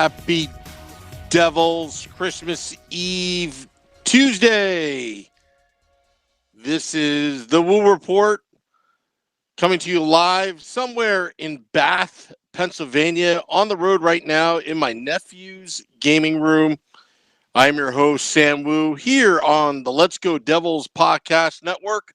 Happy Devils Christmas Eve Tuesday. This is the Woo Report coming to you live somewhere in Bath, Pennsylvania, on the road right now in my nephew's gaming room. I'm your host, Sam Woo, here on the Let's Go Devils podcast network,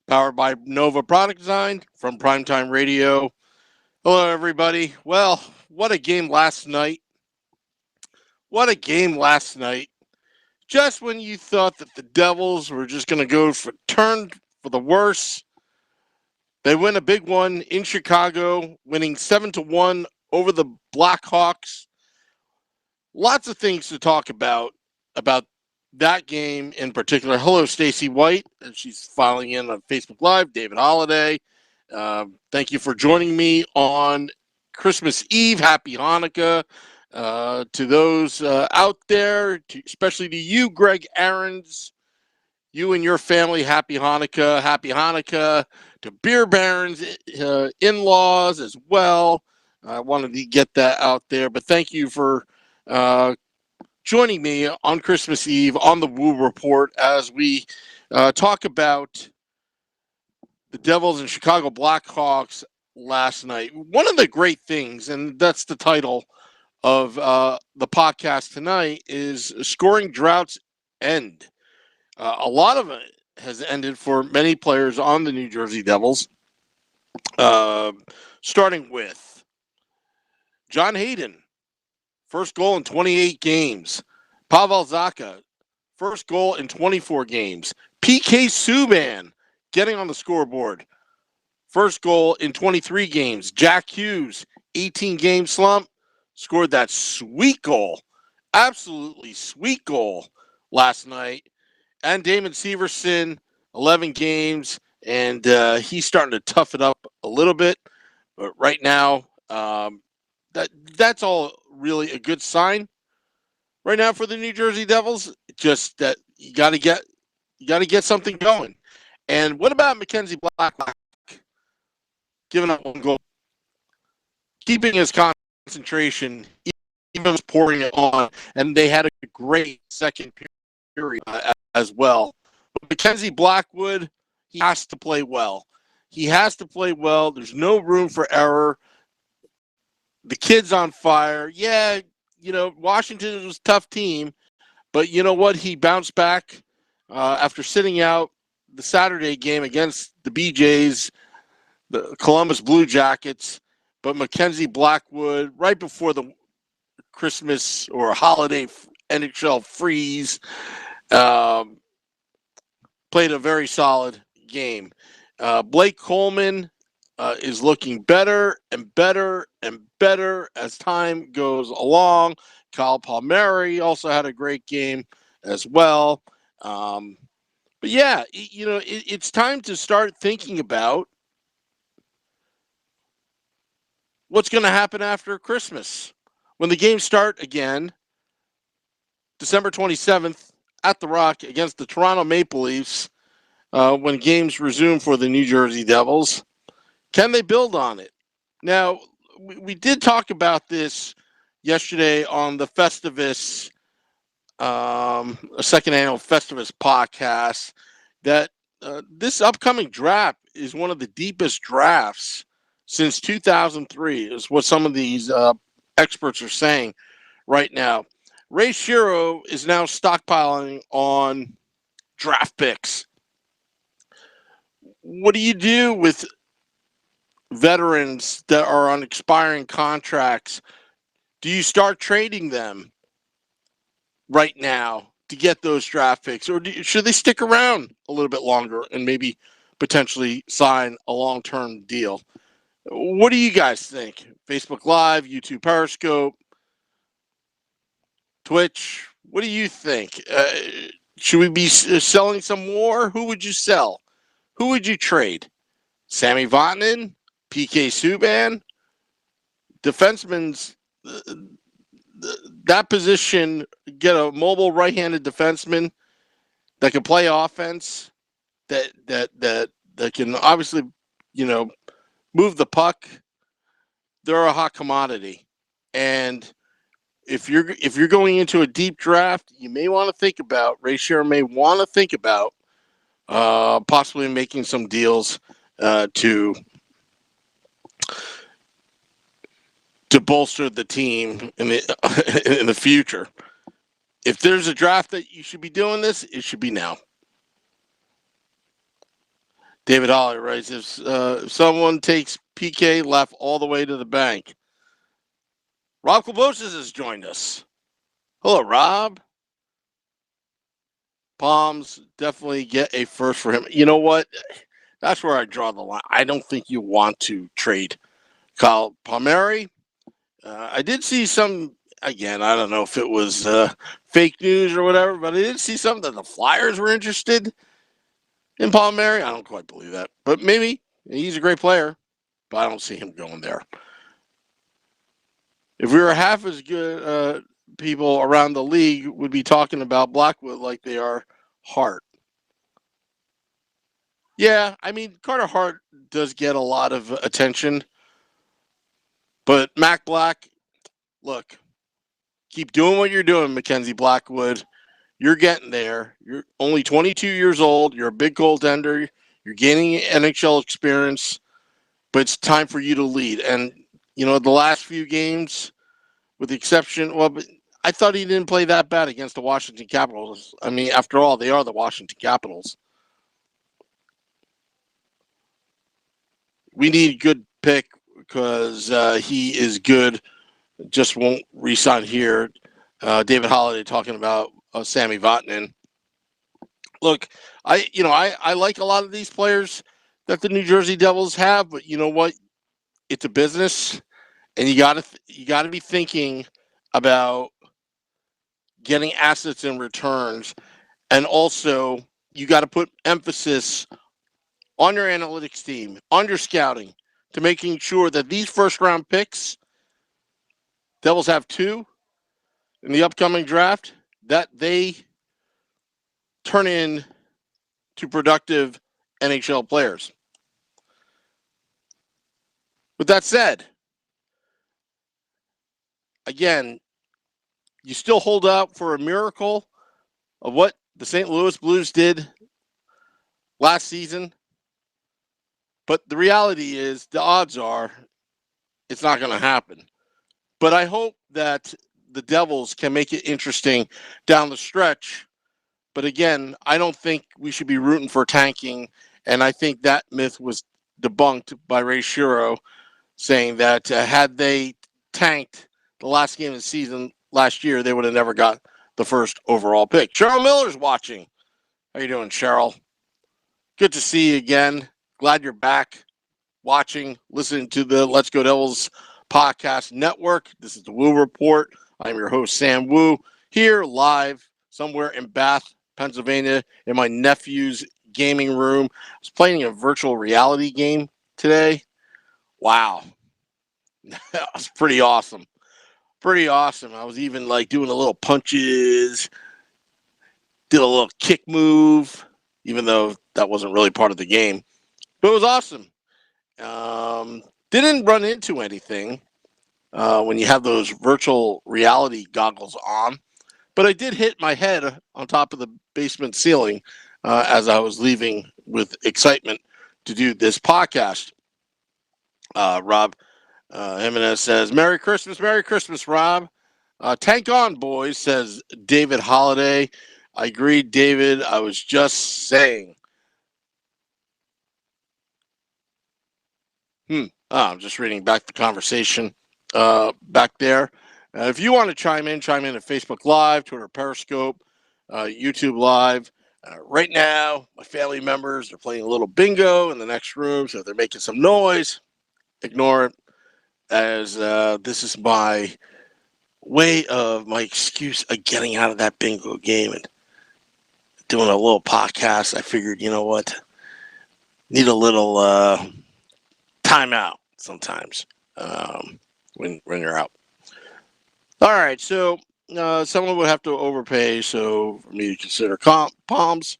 powered by Nova Product Design from Primetime Radio. Hello, everybody. Well, what a game last night. What a game last night. Just when you thought that the Devils were just going to go for turn for the worse, they win a big one in Chicago, winning 7-1 over the Blackhawks. Lots of things to talk about that game in particular. Hello, Stacey White, and she's filing in on Facebook Live. David Holiday, thank you for joining me on Christmas Eve. Happy Hanukkah. To those out there, especially to you, Greg Aarons, you and your family, happy Hanukkah. Happy Hanukkah to Beer Baron's in-laws as well. I wanted to get that out there, but thank you for joining me on Christmas Eve on the Woo Report as we talk about the Devils and Chicago Blackhawks last night. One of the great things, and that's the title of the podcast tonight, is Scoring Droughts End. A lot of it has ended for many players on the New Jersey Devils, starting with John Hayden, first goal in 28 games. Pavel Zacha, first goal in 24 games. PK Subban getting on the scoreboard, first goal in 23 games. Jack Hughes, 18-game slump, scored that sweet goal, absolutely sweet goal last night. And Damon Severson, 11 games, and he's starting to tough it up a little bit. But right now, that's all really a good sign right now for the New Jersey Devils. Just that you got to get something going. And what about Mackenzie Black giving up one goal, keeping his concentration, even pouring it on, and they had a great second period as well. But Mackenzie Blackwood, he has to play well. He has to play well. There's no room for error. The kid's on fire. Yeah, Washington was a tough team, but you know what? He bounced back after sitting out the Saturday game against the BJs, the Columbus Blue Jackets. But Mackenzie Blackwood, right before the Christmas or holiday NHL freeze, played a very solid game. Blake Coleman is looking better and better and better as time goes along. Kyle Palmieri also had a great game as well. But yeah, it's time to start thinking about what's going to happen after Christmas. When the games start again, December 27th at the Rock against the Toronto Maple Leafs, when games resume for the New Jersey Devils, can they build on it? Now, we did talk about this yesterday on the Festivus, second annual Festivus podcast, that this upcoming draft is one of the deepest drafts since 2003, is what some of these experts are saying right now. Ray Shero is now stockpiling on draft picks. What do you do with veterans that are on expiring contracts? Do you start trading them right now to get those draft picks, or should they stick around a little bit longer and maybe potentially sign a long-term deal? What do you guys think? Facebook Live, YouTube Periscope, Twitch, what do you think? Should we be selling some more? Who would you sell? Who would you trade? Sammy Vatanen, PK Subban, defensemen's that position. Get a mobile right-handed defenseman that can play offense, that can obviously, move the puck. They're a hot commodity, and if you're going into a deep draft, you may want to think about Ray Shero may want to think about possibly making some deals to bolster the team in the in the future. If there's a draft that you should be doing this, it should be now. David Holly writes, if someone takes PK left all the way to the bank. Rob Klobosas has joined us. Hello, Rob. Palms definitely get a first for him. You know what? That's where I draw the line. I don't think you want to trade Kyle Palmieri. I did see some, again, I don't know if it was fake news or whatever, but I did see something that the Flyers were interested in Palmieri. I don't quite believe that, but maybe. He's a great player, but I don't see him going there. If we were half as good, people around the league would be talking about Blackwood like they are Hart. Yeah, I mean, Carter Hart does get a lot of attention, but Mac Black, look, keep doing what you're doing, Mackenzie Blackwood. You're getting there. You're only 22 years old. You're a big goaltender. You're gaining NHL experience, but it's time for you to lead. And, the last few games, with the exception, but I thought he didn't play that bad against the Washington Capitals. I mean, after all, they are the Washington Capitals. We need a good pick because he is good. Just won't re-sign here. David Holliday talking about Sammy Vatanen. Look, I like a lot of these players that the New Jersey Devils have, but you know what? It's a business, and you gotta be thinking about getting assets in returns, and also you got to put emphasis on your analytics team, on your scouting, to making sure that these first round picks, Devils have 2 in the upcoming draft, that they turn in to productive NHL players. With that said, again, you still hold out for a miracle of what the St. Louis Blues did last season. But the reality is, the odds are it's not going to happen. But I hope that the Devils can make it interesting down the stretch. But again, I don't think we should be rooting for tanking. And I think that myth was debunked by Ray Shero, saying that had they tanked the last game of the season last year, they would have never got the first overall pick. Cheryl Miller's watching. How you doing, Cheryl? Good to see you again. Glad you're back watching, listening to the Let's Go Devils podcast network. This is the Woo Report. I'm your host, Sam Woo, here live somewhere in Bath, Pennsylvania, in my nephew's gaming room. I was playing a virtual reality game today. Wow. That was pretty awesome. Pretty awesome. I was even doing a little punches, did a little kick move, even though that wasn't really part of the game. But it was awesome. Didn't run into anything when you have those virtual reality goggles on, but I did hit my head on top of the basement ceiling as I was leaving with excitement to do this podcast. Rob Jimenez says, Merry Christmas, Rob. Tank on, boys, says David Holliday. I agree, David. I was just saying. I'm just reading back the conversation back there. If you want to chime in at Facebook Live, Twitter Periscope, YouTube Live. Right now, my family members are playing a little bingo in the next room, so if they're making some noise, ignore it, as this is my excuse of getting out of that bingo game and doing a little podcast. I figured, you know what, need a little timeout sometimes when you're out. All right, so someone would have to overpay, so for me to consider Palms,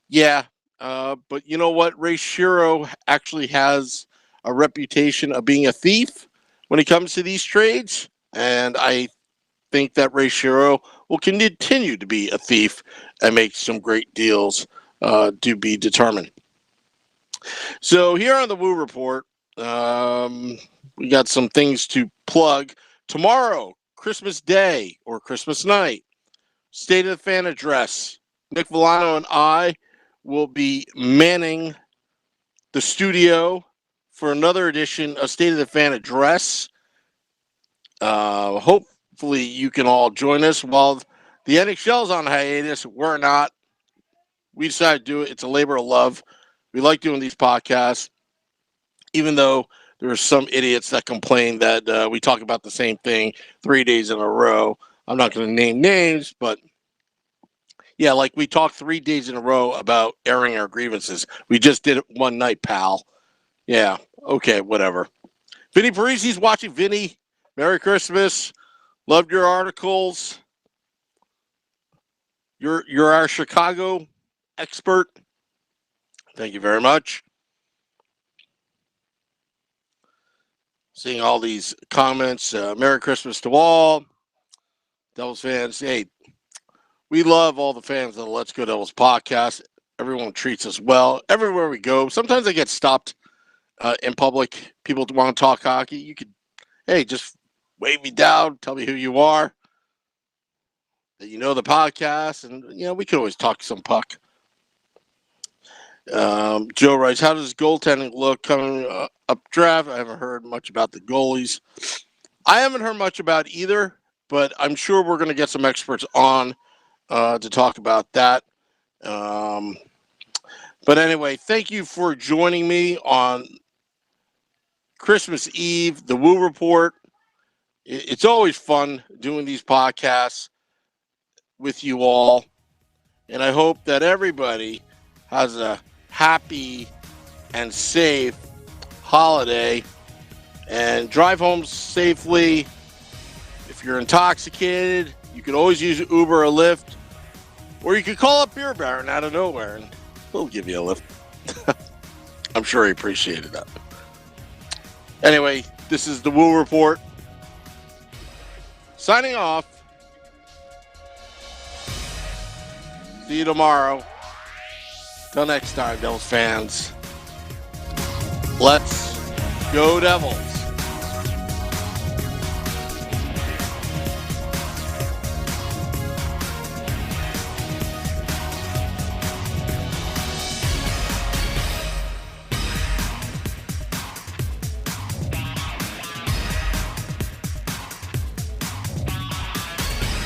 yeah. But you know what? Ray Shero actually has a reputation of being a thief when it comes to these trades, and I think that Ray Shero will continue to be a thief and make some great deals to be determined. So here on the Woo Report, we got some things to plug. Tomorrow, Christmas Day or Christmas night, State of the Fan address. Nick Villano and I will be manning the studio for another edition of State of the Fan address. Hopefully you can all join us while the NHL's on hiatus. We're not. We decided to do it. It's a labor of love. We like doing these podcasts, even though there are some idiots that complain that we talk about the same thing 3 days in a row. I'm not going to name names, but yeah, like we talked 3 days in a row about airing our grievances. We just did it one night, pal. Yeah, okay, whatever. Vinny Parisi's watching. Vinny, Merry Christmas. Loved your articles. You're our Chicago expert. Thank you very much. Seeing all these comments. Merry Christmas to all. Devils fans, hey, we love all the fans of the Let's Go Devils podcast. Everyone treats us well everywhere we go. Sometimes I get stopped in public. People want to talk hockey. You could, hey, just wave me down, tell me who you are, that you know the podcast, and we could always talk some puck. Joe writes, how does goaltending look coming up draft? I haven't heard much about the goalies. I haven't heard much about either, but I'm sure we're going to get some experts on to talk about that. But anyway, thank you for joining me on Christmas Eve, the Woo Report. It's always fun doing these podcasts with you all. And I hope that everybody has a happy and safe holiday and drive home safely. If you're intoxicated, you can always use Uber or Lyft, or you could call up Beer Baron out of nowhere and he'll give you a lift. I'm sure he appreciated that. Anyway, this is the Woo Report. Signing off. See you tomorrow. Till next time, Devils fans. Let's go Devils.